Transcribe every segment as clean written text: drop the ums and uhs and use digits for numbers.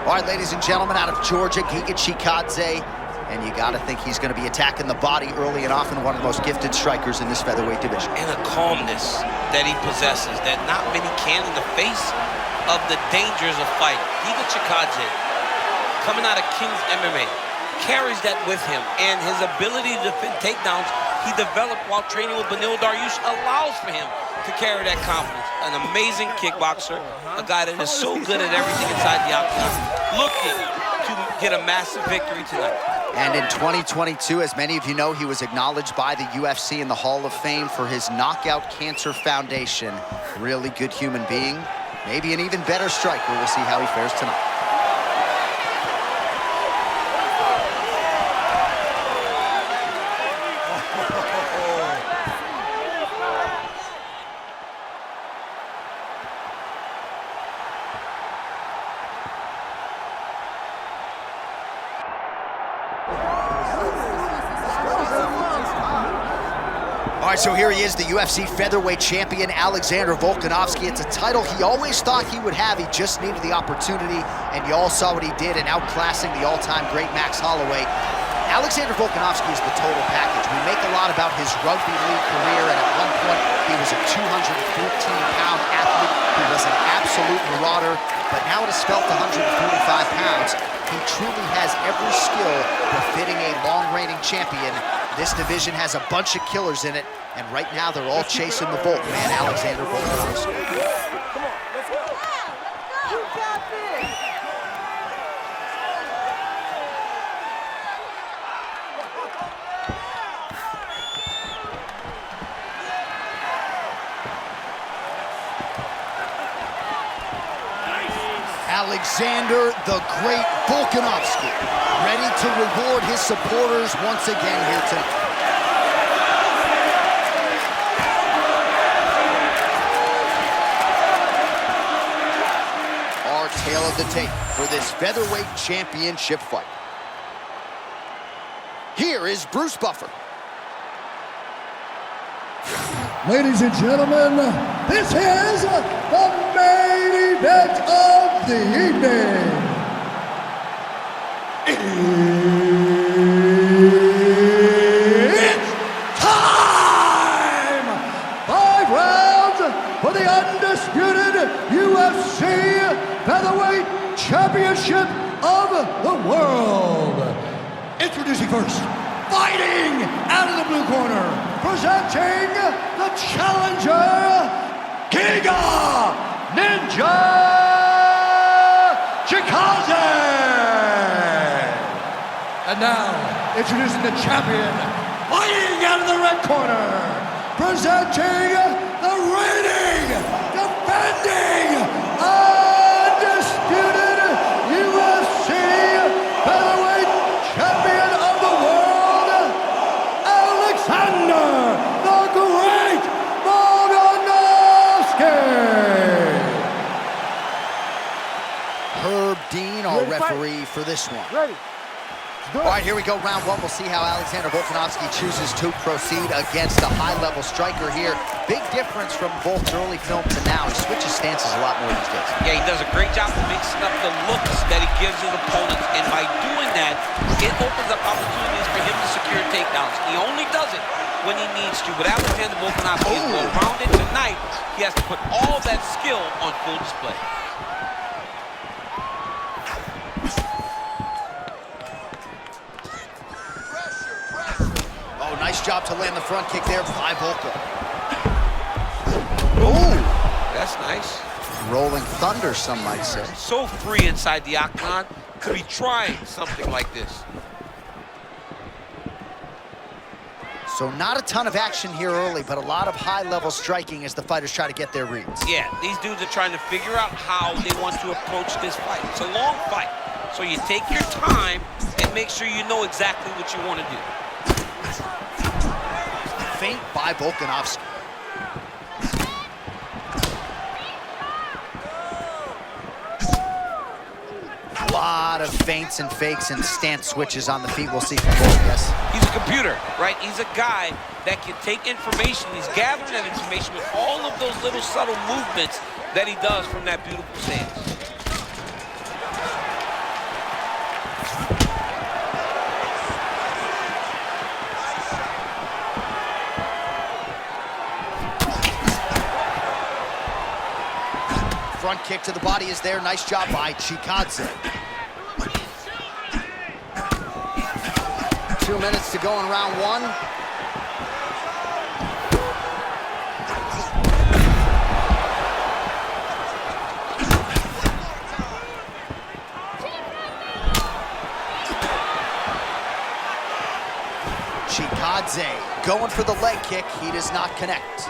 All right, ladies and gentlemen, out of Georgia, Giga Chikadze. And you got to think he's going to be attacking the body early and often, one of the most gifted strikers in this featherweight division. And a calmness that he possesses that not many can in the face of the dangers of fight. Giga Chikadze, coming out of King's MMA, carries that with him. And his ability to defend takedowns he developed while training with Beneil Dariush allows for him to carry that confidence. An amazing kickboxer, a guy that is so good at everything inside the octagon, looking to get a massive victory tonight. And in 2022, as many of you know, he was acknowledged by the UFC in the Hall of Fame for his Knockout Cancer Foundation. Really good human being, maybe an even better striker. We'll see how he fares tonight. All right, so here he is, the UFC featherweight champion, Alexander Volkanovski. It's a title he always thought he would have. He just needed the opportunity, and you all saw what he did in outclassing the all-time great Max Holloway. Alexander Volkanovski is the total package. We make a lot about his rugby league career, and at one point, he was a 214-pound athlete who was an absolute marauder, but now at a svelte 145 pounds, he truly has every skill befitting a long-reigning champion. This division has a bunch of killers in it, and right now they're all chasing the Volk man, Alexander Volkanovski. Come on, let's go. You got this. Alexander the Great Volkanovski, ready to reward his supporters once again here tonight. Our tale of the tape for this featherweight championship fight. Here is Bruce Buffer. Ladies and gentlemen, this is the main event of the evening. It's time! 5 rounds for the undisputed UFC Featherweight Championship of the world. Introducing first, fighting out of the blue corner, presenting the challenger, Giga Chikadze! And now, introducing the champion, fighting out of the red corner, presenting the reigning, defending, undisputed UFC Featherweight Champion of the world, Alexander the Great Volkanovski! Herb Dean, our referee for this one. Ready. All right, here we go, round one. We'll see how Alexander Volkanovski chooses to proceed against a high-level striker here. Big difference from Volk's early film to now. He switches stances a lot more these days. Yeah, he does a great job of mixing up the looks that he gives his opponents, and by doing that, it opens up opportunities for him to secure takedowns. He only does it when he needs to, but Alexander Volkanovski is well-rounded. Tonight, he has to put all that skill on full display. Nice job to land the front kick there by Volka. Ooh, that's nice. Rolling thunder, some might say. So free inside the octagon. Could be trying something like this. So not a ton of action here early, but a lot of high-level striking as the fighters try to get their reads. Yeah, these dudes are trying to figure out how they want to approach this fight. It's a long fight, so you take your time and make sure you know exactly what you want to do. Feint by Volkanovski. A lot of feints and fakes and stance switches on the feet. We'll see from Volk, yes. He's a computer, right? He's a guy that can take information. He's gathering that information with all of those little subtle movements that he does from that beautiful stance. kick to the body is there. Nice job by Chikadze. 2 minutes to go in round one. Chikadze going for the leg kick. He does not connect.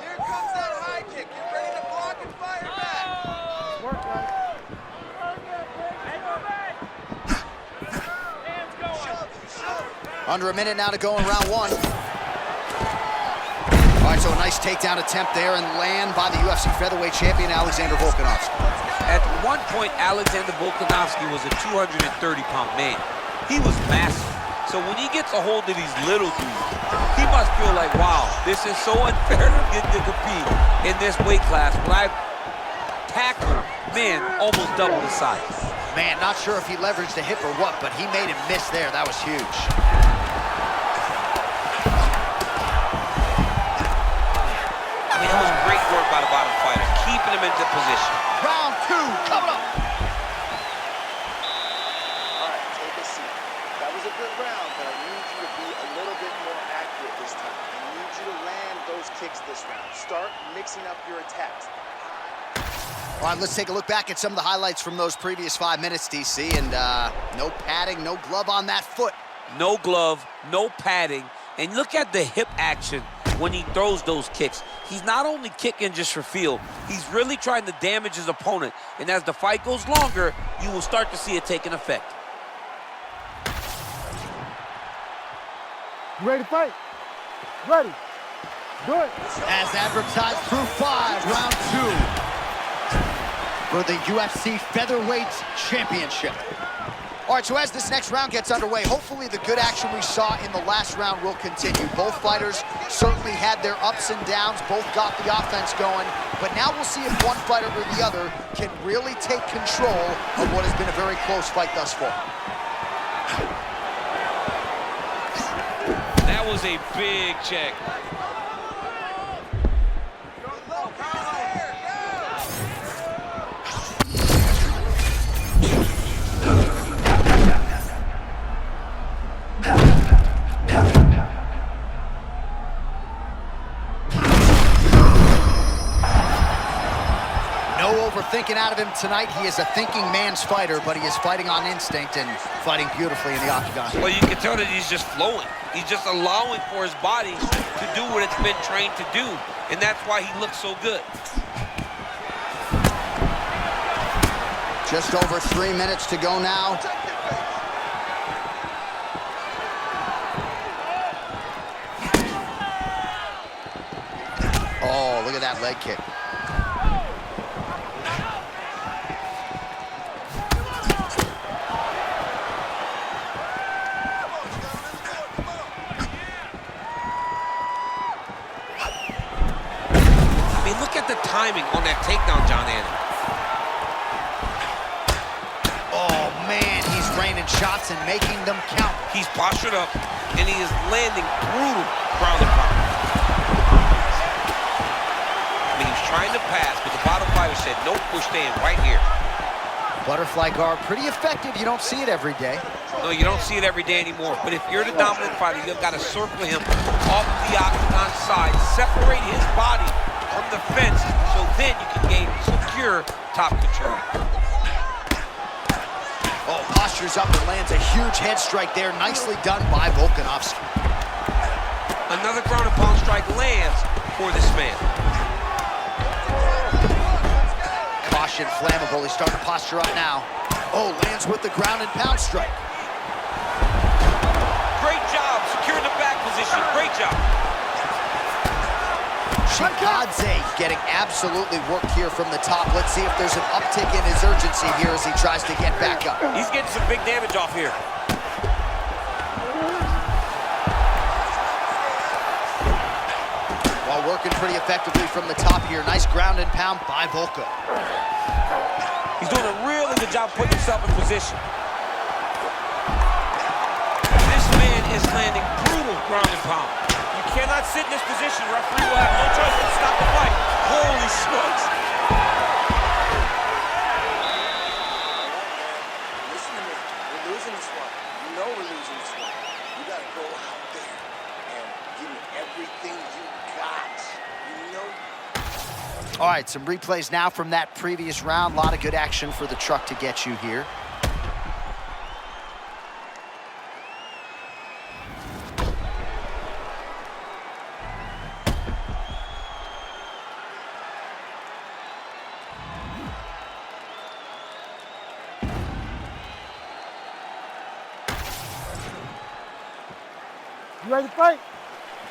Here comes that high kick. Get ready to block and fire back. Work, guys. Under a minute now to go in round one. All right, so a nice takedown attempt there and land by the UFC featherweight champion, Alexander Volkanovski. At one point, Alexander Volkanovski was a 230-pound man. He was massive. So when he gets a hold of these little dudes, he must feel like, wow, this is so unfair to get to compete in this weight class when I tackle men almost double the size. Man, not sure if he leveraged a hip or what, but he made him miss there. That was huge. I mean, it was great work by the bottom fighter, keeping him into position. Round two coming up. All right, take a seat. That was a good round, but I need you to be a little bit more accurate this time. I need you to land those kicks this round. Start mixing up your attacks. All right, let's take a look back at some of the highlights from those previous 5 minutes, DC, and no padding, no glove on that foot. No glove, no padding, and look at the hip action when he throws those kicks. He's not only kicking just for feel, he's really trying to damage his opponent, and as the fight goes longer, you will start to see it take an effect. You ready to fight? Ready. Do it. As advertised through 5, round 2 for the UFC Featherweight Championship. All right, so as this next round gets underway, hopefully the good action we saw in the last round will continue. Both fighters certainly had their ups and downs, both got the offense going, but now we'll see if one fighter or the other can really take control of what has been a very close fight thus far. That was a big check. Overthinking out of him tonight. He is a thinking man's fighter, but he is fighting on instinct and fighting beautifully in the octagon. Well, you can tell that he's just flowing. He's just allowing for his body to do what it's been trained to do, and that's why he looks so good. Just over 3 minutes to go now. Oh, look at that leg kick. The timing on that takedown, John Andy. Oh, man, he's raining shots and making them count. He's postured up, and he is landing brutal ground and pound. I mean, he was trying to pass, but the bottom fighter said, nope, we're staying right here. Butterfly guard, pretty effective. You don't see it every day. No, you don't see it every day anymore. But if you're the dominant fighter, you've got to circle him off the octagon side, separate his body from the fence, so then you can gain secure top control. Oh, postures up and lands a huge head strike there. Nicely done by Volkanovski. Another ground and pound strike lands for this man. Caution, flammable. He's starting to posture up now. Oh, lands with the ground and pound strike. Great job securing the back position. Great job. Chikadze getting absolutely worked here from the top. Let's see if there's an uptick in his urgency here as he tries to get back up. He's getting some big damage off here. While working pretty effectively from the top here. Nice ground and pound by Volka. He's doing a really good job putting himself in position. This man is landing brutal ground and pound. You cannot sit in this position. Referee will have no choice but to stop the fight. Holy smokes. Listen to me. We're losing this one. You know we're losing this one. You got to go out there and give me everything you got. You know? All right, some replays now from that previous round. A lot of good action for the truck to get you here. You ready to fight?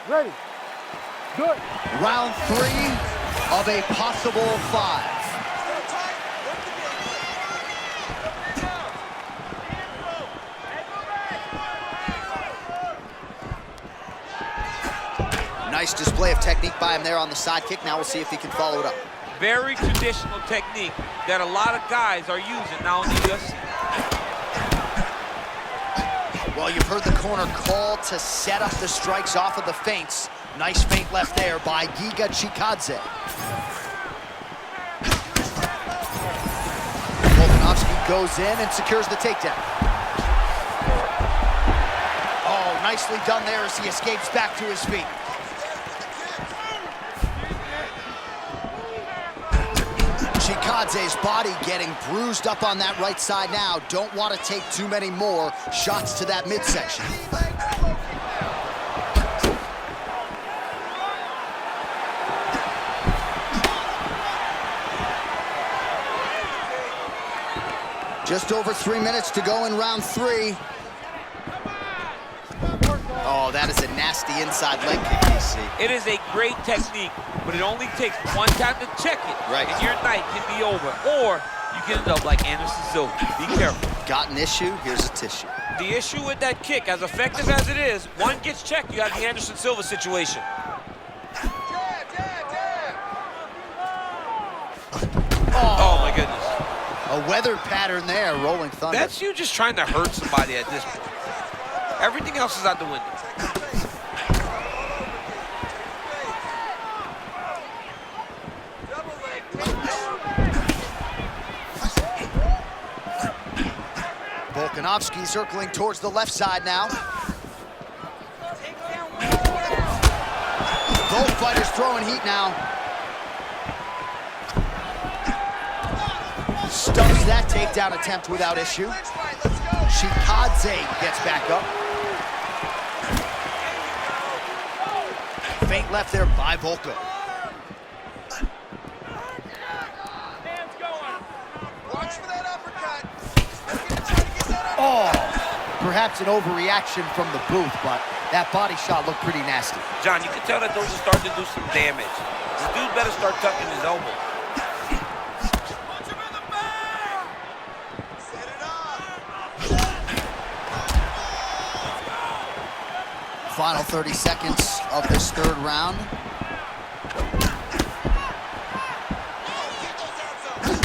Ready. Good. Round 3 of a possible 5. Nice display of technique by him there on the side kick. Now we'll see if he can follow it up. Very traditional technique that a lot of guys are using now in the UFC. Well, you've heard the corner call to set up the strikes off of the feints. Nice feint left there by Giga Chikadze. Volkanovski goes in and secures the takedown. Oh, nicely done there as he escapes back to his feet. Chikadze's body getting bruised up on that right side now. Don't want to take too many more shots to that midsection. Just over 3 minutes to go in round 3. Oh, that is a nasty inside leg kick, DC. It is a great technique, but it only takes one time to check it, right, and your night can be over. Or you can end up like Anderson Silva. Be careful. Got an issue, here's a tissue. The issue with that kick, as effective as it is, one gets checked, you have the Anderson Silva situation. Oh my goodness. A weather pattern there, rolling thunder. That's you just trying to hurt somebody at this point. Everything else is out the window. Volkanovski circling towards the left side now. Both fighters throwing heat now. Stuffs that takedown attempt without issue. Chikadze gets back up. Feint left there by Volko. Watch for that uppercut. Oh, perhaps an overreaction from the booth, but that body shot looked pretty nasty. John, you can tell that those are starting to do some damage. This dude better start tucking his elbow. Final 30 seconds of this third round.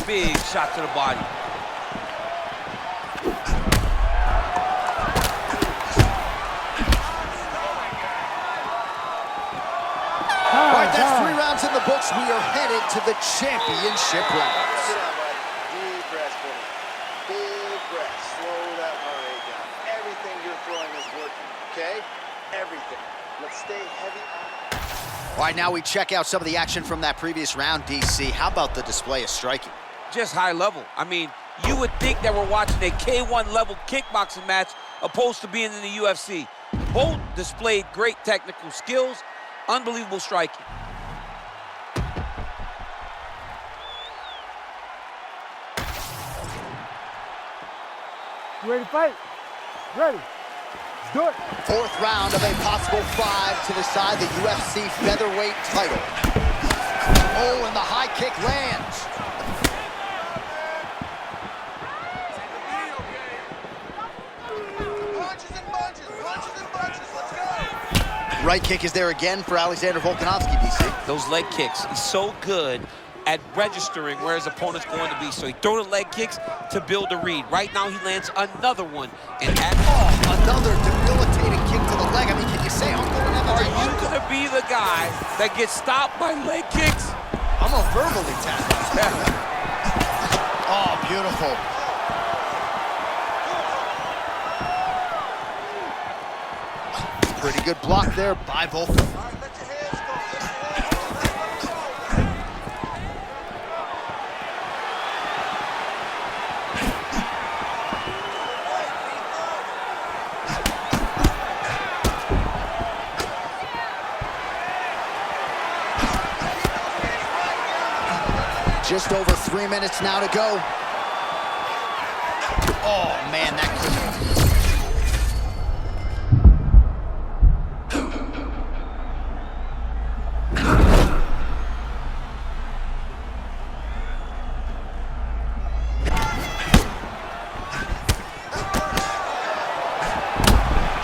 Big shot to the body. All right, that's 3 rounds in the books. We are headed to the championship rounds. Sit down, bud. Deep breaths, buddy. Big breath. Slow that heart rate down. Everything you're throwing is working, okay? Everything. Let's stay heavy. All right, now we check out some of the action from that previous round, DC. How about the display of striking? Just high level. I mean, you would think that we're watching a K1 level kickboxing match opposed to being in the UFC. Both displayed great technical skills, unbelievable striking. You ready to fight? Ready. Do it. 4th round of a possible 5 to decide the UFC featherweight title. Oh, and the high kick lands. Punches and bunches, let's go. Right kick is there again for Alexander Volkanovski, DC. Those leg kicks, he's so good at registering where his opponent's going to be. So he throws the leg kicks to build a read. Right now he lands another one. And another debilitating kick to leg. I mean, can you say uncle in MMA? Are you gonna be the guy that gets stopped by leg kicks? I'm gonna verbally tap. Oh, beautiful. Pretty good block there by Volk. Just over 3 minutes now to go. Oh, man, that could...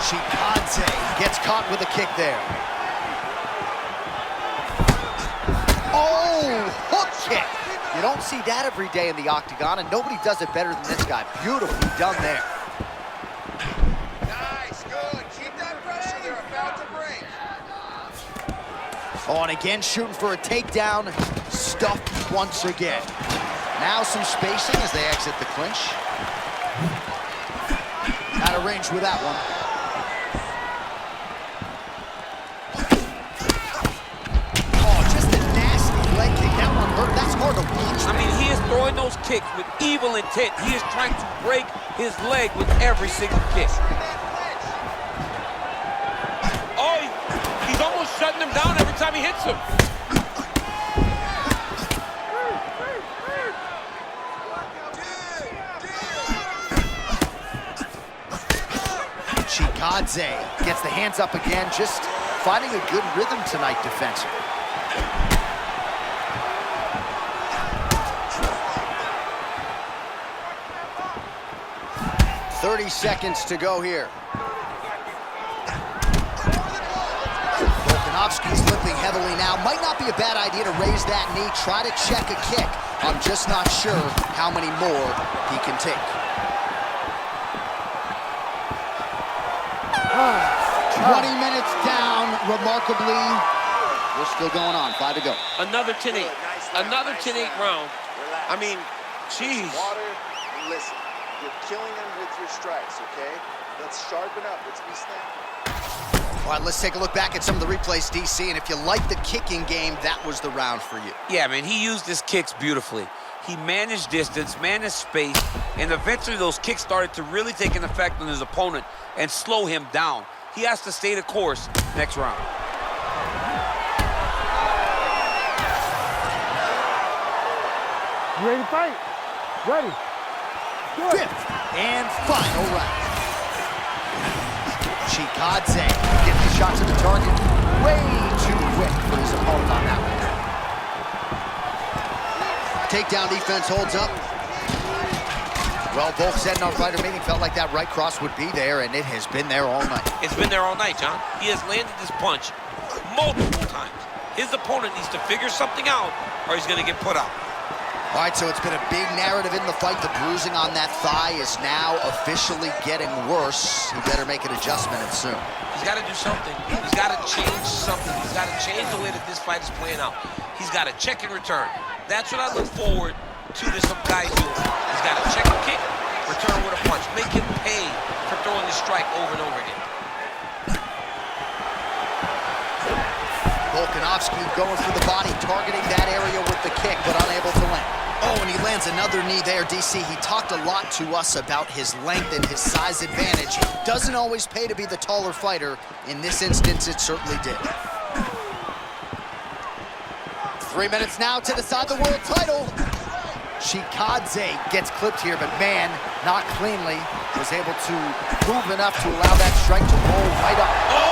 Chikadze gets caught with a kick there. Oh, hook kick. You don't see that every day in the octagon, and nobody does it better than this guy. Beautifully done there. Nice, good. Keep that pressure. They're about to break. Oh, and again, shooting for a takedown. Stuffed once again. Now some spacing as they exit the clinch. Out of range with that one. I mean, he is throwing those kicks with evil intent. He is trying to break his leg with every single kick. Oh, he's almost shutting him down every time he hits him. Chikadze gets the hands up again, just finding a good rhythm tonight defensively. 30 seconds to go here. Volkanovski's limping heavily now. Might not be a bad idea to raise that knee, try to check a kick. I'm just not sure how many more he can take. 20 minutes down, remarkably. We're still going on, 5 to go. Another 10-8. Another 10-8 round. I mean, jeez. Water and listen. You're killing them with your strikes, okay? Let's sharpen up. Let's be snappy. All right, let's take a look back at some of the replays, DC, and if you like the kicking game, that was the round for you. Yeah, man, he used his kicks beautifully. He managed distance, managed space, and eventually those kicks started to really take an effect on his opponent and slow him down. He has to stay the course next round. You ready to fight? Ready. Fifth and final round. Chikadze gets the shot to the target way too quick for his opponent on that one. Takedown defense holds up. Well, Volk said in our fighter meeting felt like that right cross would be there, and it has been there all night. It's been there all night, John. He has landed this punch multiple times. His opponent needs to figure something out, or he's going to get put out. All right, so it's been a big narrative in the fight. The bruising on that thigh is now officially getting worse. He better make an adjustment and soon. He's got to do something. He's got to change something. He's got to change the way that this fight is playing out. He's got to check and return. That's what I look forward to this guy doing. He's got to check and kick, return with a punch. Make him pay for throwing this strike over and over again. Volkanovski going for the body, targeting that area with the kick, but unable to land. Oh, and he lands another knee there, DC. He talked a lot to us about his length and his size advantage. Doesn't always pay to be the taller fighter. In this instance, it certainly did. 3 minutes now to decide the world title. Chikadze gets clipped here, but man, not cleanly. Was able to move enough to allow that strike to roll right up. Oh!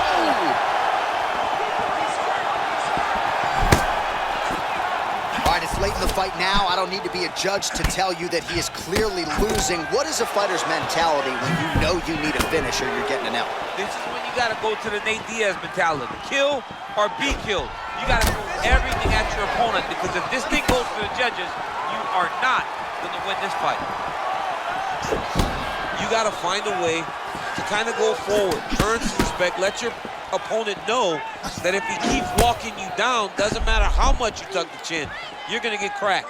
It's late in the fight now. I don't need to be a judge to tell you that he is clearly losing. What is a fighter's mentality when you know you need a finish or you're getting an L? This is when you got to go to the Nate Diaz mentality. Kill or be killed. You got to throw everything at your opponent, because if this thing goes to the judges, you are not going to win this fight. You got to find a way to kind of go forward, earn some respect, let your opponent know that if he keeps walking you down, doesn't matter how much you tuck the chin, you're going to get cracked.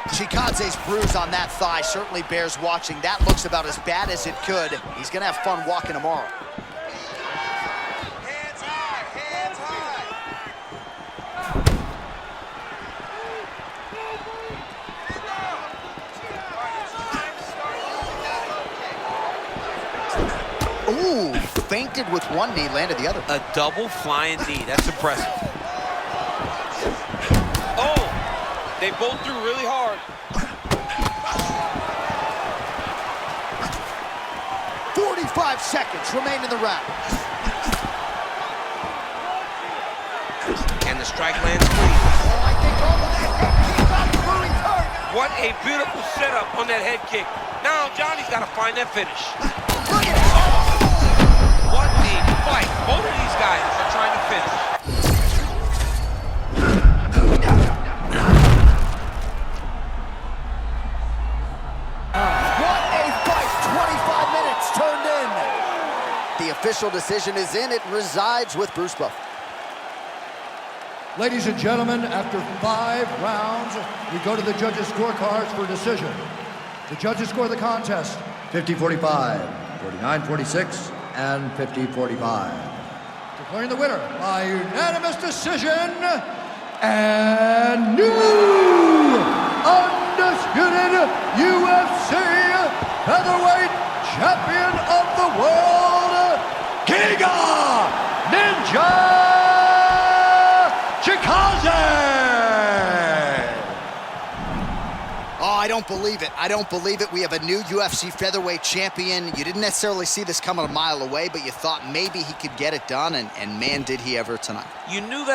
Chikadze's bruise on that thigh certainly bears watching. That looks about as bad as it could. He's going to have fun walking tomorrow. Hands high, hands high. Ooh, feinted with one knee, landed the other. A double flying knee, that's impressive. Oh, they both threw really hard. 45 seconds remain in the round. And the strike lands clean. Oh, I think all of that he's got the moving turn. What a beautiful setup on that head kick. Now Johnny's got to find that finish. Look at it. What a fight. Both of these guys are trying to finish. What a fight. 25 minutes turned in. The official decision is in. It resides with Bruce Buffer. Ladies and gentlemen, after 5 rounds, we go to the judges' scorecards for decision. The judges score the contest 50-45, 49-46, and 50-45. Declaring the winner by unanimous decision, and new undisputed UFC featherweight champion of the world, Giga Chikadze! Oh, I don't believe it. I don't believe it. We have a new UFC featherweight champion. You didn't necessarily see this coming a mile away, but you thought maybe he could get it done, and man, did he ever tonight. You knew that